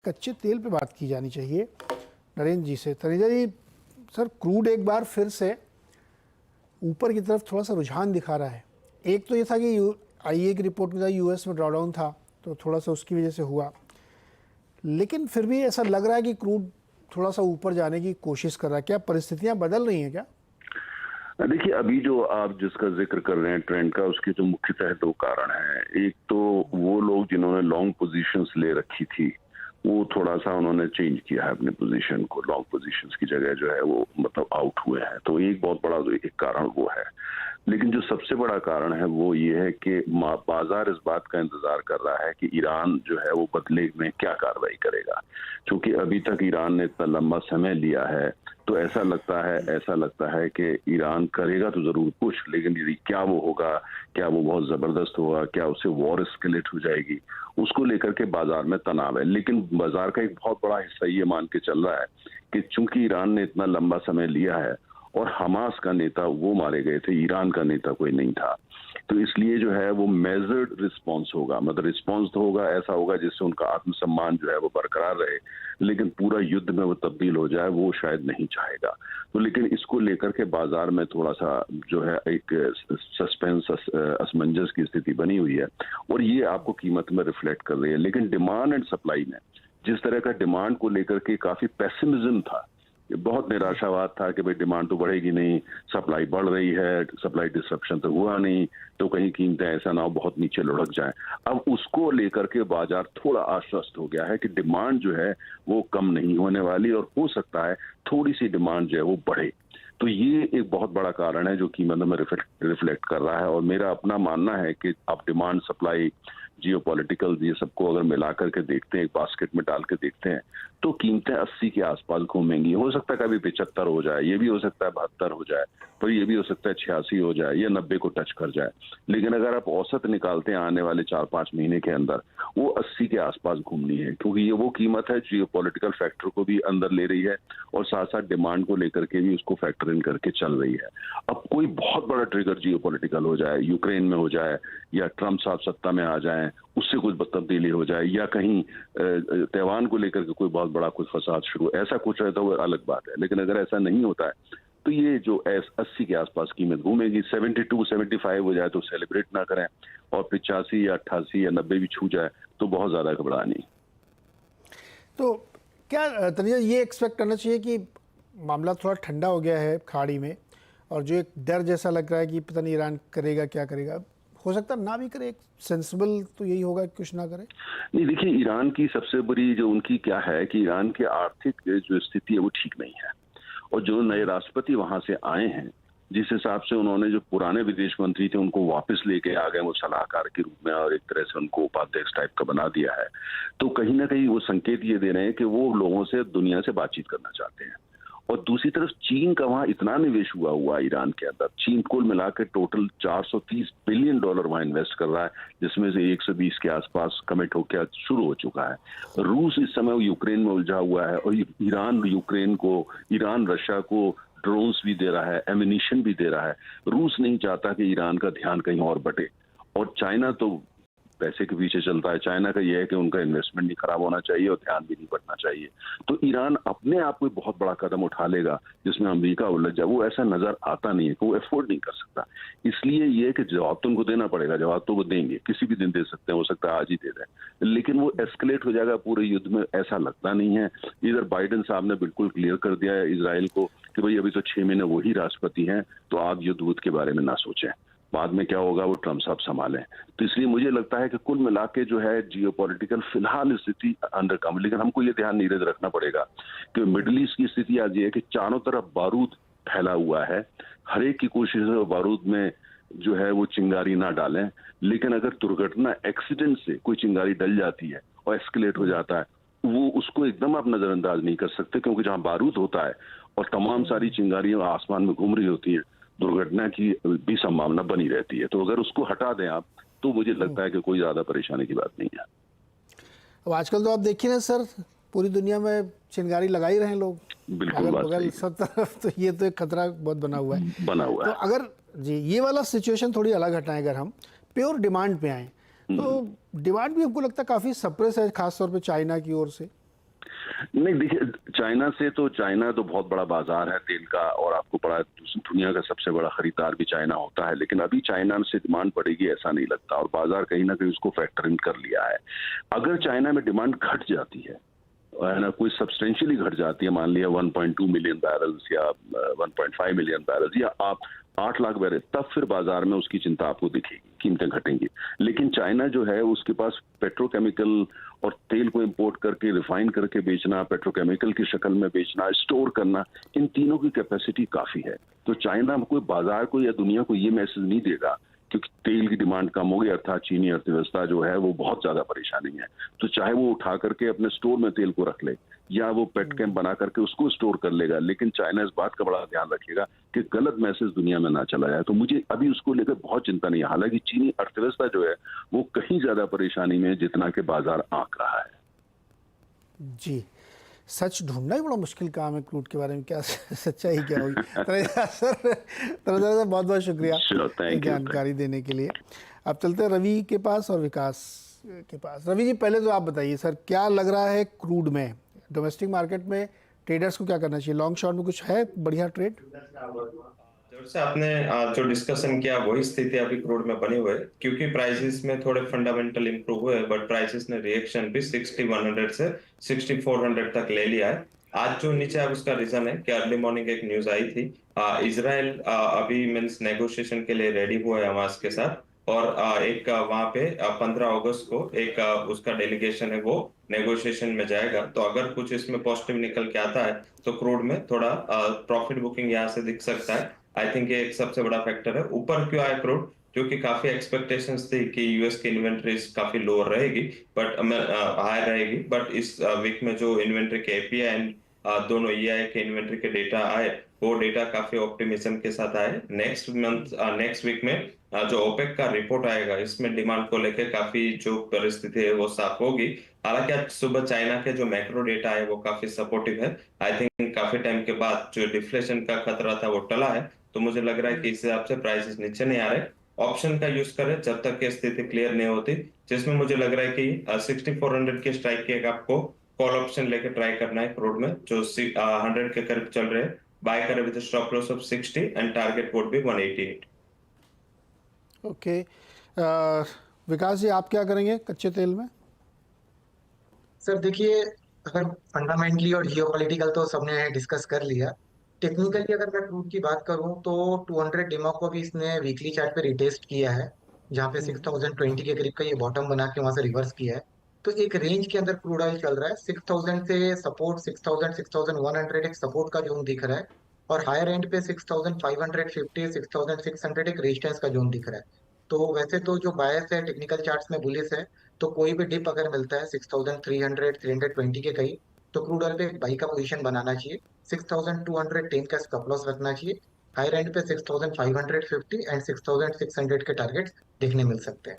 कच्चे तेल पे बात की जानी चाहिए नरेंद्र जी से। तनेजा जी, सर क्रूड एक बार फिर से ऊपर की तरफ थोड़ा सा रुझान दिखा रहा है। एक तो ये था कि आईए की रिपोर्ट में था यूएस में ड्रॉडाउन था, तो थोड़ा सा उसकी वजह से हुआ, लेकिन फिर भी ऐसा लग रहा है कि क्रूड थोड़ा सा ऊपर जाने की कोशिश कर रहा है। क्या परिस्थितियां बदल रही हैं क्या? देखिए, अभी जो आप जिसका जिक्र कर रहे हैं ट्रेंड का, उसके जो मुख्यतः दो कारण हैं। एक तो वो लोग जिन्होंने लॉन्ग पोजीशंस ले रखी थी, वो थोड़ा सा उन्होंने चेंज किया है अपने पोजीशन को, लॉन्ग पोजीशंस की जगह जो है वो मतलब आउट हुए हैं। तो एक बहुत बड़ा एक कारण वो है। लेकिन जो सबसे बड़ा कारण है वो ये है कि बाजार इस बात का इंतजार कर रहा है कि ईरान जो है वो बदले में क्या कार्रवाई करेगा। क्योंकि अभी तक ईरान ने इतना लंबा समय लिया है, तो ऐसा लगता है कि ईरान करेगा तो जरूर कुछ, लेकिन क्या वो होगा, क्या वो बहुत जबरदस्त होगा, क्या उससे वॉर एस्केलेट हो जाएगी, उसको लेकर के बाजार में तनाव है। लेकिन बाजार का एक बहुत बड़ा हिस्सा ये मान के चल रहा है कि चूंकि ईरान ने इतना लंबा समय लिया है और हमास का नेता वो मारे गए थे, ईरान का नेता कोई नहीं था, तो इसलिए जो है वो मेजर्ड रिस्पांस होगा। मतलब रिस्पांस तो होगा, ऐसा होगा जिससे उनका आत्मसम्मान जो है वो बरकरार रहे, लेकिन पूरा युद्ध में वो तब्दील हो जाए वो शायद नहीं चाहेगा। तो लेकिन इसको लेकर के बाजार में थोड़ा सा जो है एक सस्पेंस, असमंजस की स्थिति बनी हुई है और ये आपको कीमत में रिफ्लेक्ट कर रही है। लेकिन डिमांड एंड सप्लाई में जिस तरह का डिमांड को लेकर के काफी पेसिमिज्म था, बहुत निराशावाद था कि भाई डिमांड तो बढ़ेगी नहीं, सप्लाई बढ़ रही है, सप्लाई डिसरप्शन तो हुआ नहीं, तो कहीं कीमतें ऐसा ना हो बहुत नीचे लुढ़क जाएं। अब उसको लेकर के बाजार थोड़ा आश्वस्त हो गया है कि डिमांड जो है वो कम नहीं होने वाली और हो सकता है थोड़ी सी डिमांड जो है वो बढ़े। तो ये एक बहुत बड़ा कारण है जो कीमतों में रिफ्लेक्ट कर रहा है। और मेरा अपना मानना है कि आप डिमांड, सप्लाई, जियोपॉलिटिकल, ये सबको अगर मिला करके देखते हैं, एक बास्केट में डाल के देखते हैं, तो कीमतें 80 के आसपास घूमेंगी। हो सकता है कभी 75 हो जाए, ये भी हो सकता है 72 हो जाए, पर ये भी हो सकता है 86 हो जाए या 90 को टच कर जाए। लेकिन अगर आप औसत निकालते हैं आने वाले 4-5 महीने के अंदर, वो 80 के आसपास घूमनी है, क्योंकि ये वो कीमत है जियोपॉलिटिकल फैक्टर को भी अंदर ले रही है और साथ साथ डिमांड को लेकर के भी उसको फैक्टर इन करके चल रही है। अब कोई बहुत बड़ा ट्रिगर जियोपॉलिटिकल हो जाए, यूक्रेन में हो जाए, या ट्रंप साहब सत्ता में आ जाए, उससे कुछ तब्दीली हो जाए, या कहीं तैवान को लेकर के कोई बहुत बड़ा कुछ फसाद शुरू, ऐसा कुछ रहता है वो अलग बात है। लेकिन अगर ऐसा नहीं होता है तो ये जो 80 के आसपास कीमत घूमेगी। 72-75 हो जाए तो सेलिब्रेट ना करें, और 85 या 88 या 90 भी छू जाए तो बहुत ज्यादा घबरा नहीं। तो क्या तनेजा ये एक्सपेक्ट करना चाहिए कि मामला थोड़ा ठंडा हो गया है खाड़ी में, और जो एक डर जैसा लग रहा है कि पता नहीं ईरान करेगा क्या करेगा, हो सकता है ना भी करे, एक सेंसिबल तो यही होगा कि कुछ ना करे? नहीं, देखिए, ईरान की सबसे बड़ी जो उनकी क्या है कि ईरान की आर्थिक जो स्थिति है वो ठीक नहीं है, और जो नए राष्ट्रपति वहां से आए हैं, जिस हिसाब से उन्होंने जो पुराने विदेश मंत्री थे उनको वापस लेके आ गए वो सलाहकार के रूप में, और एक तरह से उनको उपाध्यक्ष टाइप का बना दिया है, तो कहीं ना कहीं वो संकेत ये दे रहे हैं कि वो लोगों से, दुनिया से बातचीत करना चाहते हैं। और दूसरी तरफ चीन का वहां इतना निवेश हुआ ईरान के अंदर, चीन कुल मिलाकर टोटल $430 बिलियन वहां इन्वेस्ट कर रहा है, जिसमें से 120 के आसपास कमिट होकर शुरू हो चुका है। रूस इस समय यूक्रेन में उलझा हुआ है, और ईरान रशिया को ड्रोन्स भी दे रहा है, एमिनिशन भी दे रहा है। रूस नहीं चाहता कि ईरान का ध्यान कहीं और बटे, और चाइना तो पैसे के पीछे चलता है। चाइना का यह है कि उनका इन्वेस्टमेंट नहीं खराब होना चाहिए और ध्यान भी नहीं बढ़ना चाहिए। तो ईरान अपने आप को बहुत बड़ा कदम उठा लेगा जिसमें अमेरिका उलझ जाए, वो ऐसा नजर आता नहीं है कि वो एफोर्ड नहीं कर सकता। इसलिए ये है कि जवाब तो उनको देना पड़ेगा, जवाब तो वो देंगे, किसी भी दिन दे सकते हैं, हो सकता है आज ही दे दें, लेकिन वो एस्केलेट हो जाएगा पूरे युद्ध में, ऐसा लगता नहीं है। इधर बाइडेन साहब ने बिल्कुल क्लियर कर दिया है इसराइल को कि भाई अभी तो 6 महीने वही राष्ट्रपति हैं, तो आप युद्ध के बारे में ना सोचें, बाद में क्या होगा वो ट्रंप साहब संभालें। तो इसलिए मुझे लगता है कि कुल मिला के जो है जियोपॉलिटिकल फिलहाल स्थिति अंडर कम, लेकिन हमको ये ध्यान नीरज रखना पड़ेगा कि मिडिल ईस्ट की स्थिति आज ये है कि चारों तरफ बारूद फैला हुआ है। हर एक की कोशिश है बारूद में जो है वो चिंगारी ना डालें, लेकिन अगर दुर्घटना, एक्सीडेंट से कोई चिंगारी डल जाती है और एस्केलेट हो जाता है, वो उसको एकदम आप नजरअंदाज नहीं कर सकते, क्योंकि जहां बारूद होता है और तमाम सारी चिंगारियां आसमान में घूम रही होती है, दुर्घटना की भी संभावना बनी रहती है। तो अगर उसको हटा दें आप, तो मुझे लगता है कि कोई ज्यादा परेशानी की बात नहीं है। अब आजकल तो आप देखिए ना सर, पूरी दुनिया में चिंगारी लगा ही रहे हैं लोग, बिल्कुल, अगल बगल सब तरफ, तो ये तो एक खतरा बहुत बना हुआ है। तो अगर जी ये वाला सिचुएशन थोड़ी अलग हटाएं, अगर हम प्योर डिमांड पे आए, तो डिमांड भी हमको लगता है काफी सप्रेस है, खासतौर पे चाइना की ओर से। नहीं देखिए, चाइना तो बहुत बड़ा बाजार है तेल का, और आपको पता है दुनिया का सबसे बड़ा खरीदार भी चाइना होता है, लेकिन अभी चाइना से डिमांड बढ़ेगी ऐसा नहीं लगता, और बाजार कहीं ना कहीं उसको फैक्टर इन कर लिया है। अगर चाइना में डिमांड घट जाती है ना, कोई सब्सटेंशियली घट जाती है, मान लिया 1.2 मिलियन बैरल्स या 1.5 मिलियन बैरल्स या आप 8 लाख बैरल, तब फिर बाजार में उसकी चिंता आपको दिखेगी, कीमतें घटेंगी। लेकिन चाइना जो है उसके पास पेट्रोकेमिकल और तेल को इंपोर्ट करके रिफाइन करके बेचना, पेट्रोकेमिकल की शक्ल में बेचना, स्टोर करना, इन तीनों की कैपेसिटी काफी है। तो चाइना कोई बाजार को या दुनिया को ये मैसेज नहीं देगा क्योंकि तेल की डिमांड कम हो गई, अर्थात चीनी अर्थव्यवस्था जो है वो बहुत ज्यादा परेशानी है। तो चाहे वो उठा करके अपने स्टोर में तेल को रख ले या वो पेटकेम बना करके उसको स्टोर कर लेगा, लेकिन चाइना इस बात का बड़ा ध्यान रखेगा कि गलत मैसेज दुनिया में ना चला जाए। तो मुझे अभी उसको लेकर बहुत चिंता नहीं है। हालांकि चीनी अर्थव्यवस्था जो है वो कहीं ज्यादा परेशानी में है जितना कि बाजार आंक रहा है। जी, सच ढूंढना ही बड़ा मुश्किल काम है क्रूड के बारे में, क्या सच्चाई क्या होगी। तनेजा सर बहुत बहुत शुक्रिया जानकारी देने के लिए। अब चलते हैं रवि के पास और विकास के पास। रवि जी, पहले तो आप बताइए सर, क्या लग रहा है क्रूड में, डोमेस्टिक मार्केट में ट्रेडर्स को क्या करना चाहिए? लॉन्ग शॉर्ट में कुछ है बढ़िया ट्रेड? से आपने जो डिस्कशन किया वही स्थिति अभी क्रूड में बनी हुई है, क्योंकि प्राइसेस में थोड़े फंडामेंटल इंप्रूव हुए, बट प्राइसेस ने रिएक्शन भी 6100 से 6400 तक ले लिया है। आज जो नीचे है उसका रीजन है कि अर्ली मॉर्निंग एक न्यूज आई थी, इजराइल अभी मींस नेगोशिएशन के लिए रेडी हुआ है हमास के साथ, और एक वहां पे 15 अगस्त को एक उसका डेलीगेशन है वो नेगोशिएशन में जाएगा। तो अगर कुछ इसमें पॉजिटिव निकल के आता है तो क्रूड में थोड़ा प्रॉफिट बुकिंग यहाँ से दिख सकता है। आई थिंक ये एक सबसे बड़ा फैक्टर है। ऊपर क्यों आया क्रूड? क्योंकि काफी एक्सपेक्टेशंस थी कि यूएस की इन्वेंट्रीज काफी लोअर रहेगी, बट हाई रहेगी, बट इस वीक में जो इन्वेंट्री के एपीआई एंड दोनों ईआई के इन्वेंट्री के डेटा आए, वो डेटा काफी ऑप्टिमिज्म के साथ आए। नेक्स्ट वीक में जो ओपेक का रिपोर्ट आएगा, इसमें डिमांड को लेकर काफी जो परिस्थिति है वो साफ होगी। हालांकि आज सुबह चाइना के जो मैक्रो डेटा है वो काफी सपोर्टिव है। आई थिंक काफी टाइम के बाद जो डिफ्लेशन का खतरा था वो टला है, तो मुझे लग रहा है कि इस हिसाब से प्राइसेस नीचे नहीं आ रहे। ऑप्शन का यूज करें जब तक की स्थिति क्लियर नहीं होती, जिसमें मुझे लग रहा है कि 6400 के स्ट्राइक के आपको कॉल ऑप्शन लेके ट्राई करना है क्रूड में, जो 100 के करीब चल रहे हैं। बाय करें with stop loss of 60 and target would be 188। Okay, Vikas ji आप क्या करेंगे कच्चे तेल में? सर देखिए, अगर फंडामेंटली और जियोपॉलिटिकल तो सबने डिस्कस कर लिया। टेक्निकली अगर मैं क्रूड की बात करूं तो 200 डिमो को भी इसने वीकली चार्ट पे रिटेस्ट किया है, जहां पे 6020 के करीब का ये बॉटम बना के वहां से रिवर्स किया है। तो एक रेंज के अंदर क्रूड ऑयल चल रहा है। 6000 से सपोर्ट 6000 6100 एक सपोर्ट का जोन दिख रहा है, और हायर एंड पे 6550 6600 एक रेजिस्टेंस का जोन दिख रहा है। तो वैसे तो जो बायस है टेक्निकल चार्ट्स में बुलिश है, तो कोई भी डिप अगर मिलता है 6300 320 के करीब, तो क्रूड ऑयल पे एक बाई का पोजीशन बनाना चाहिए। 6210 का स्टॉप लॉस रखना चाहिए। हायर एंड पे 6550 एंड 6600 के टारगेट्स देखने मिल सकते हैं।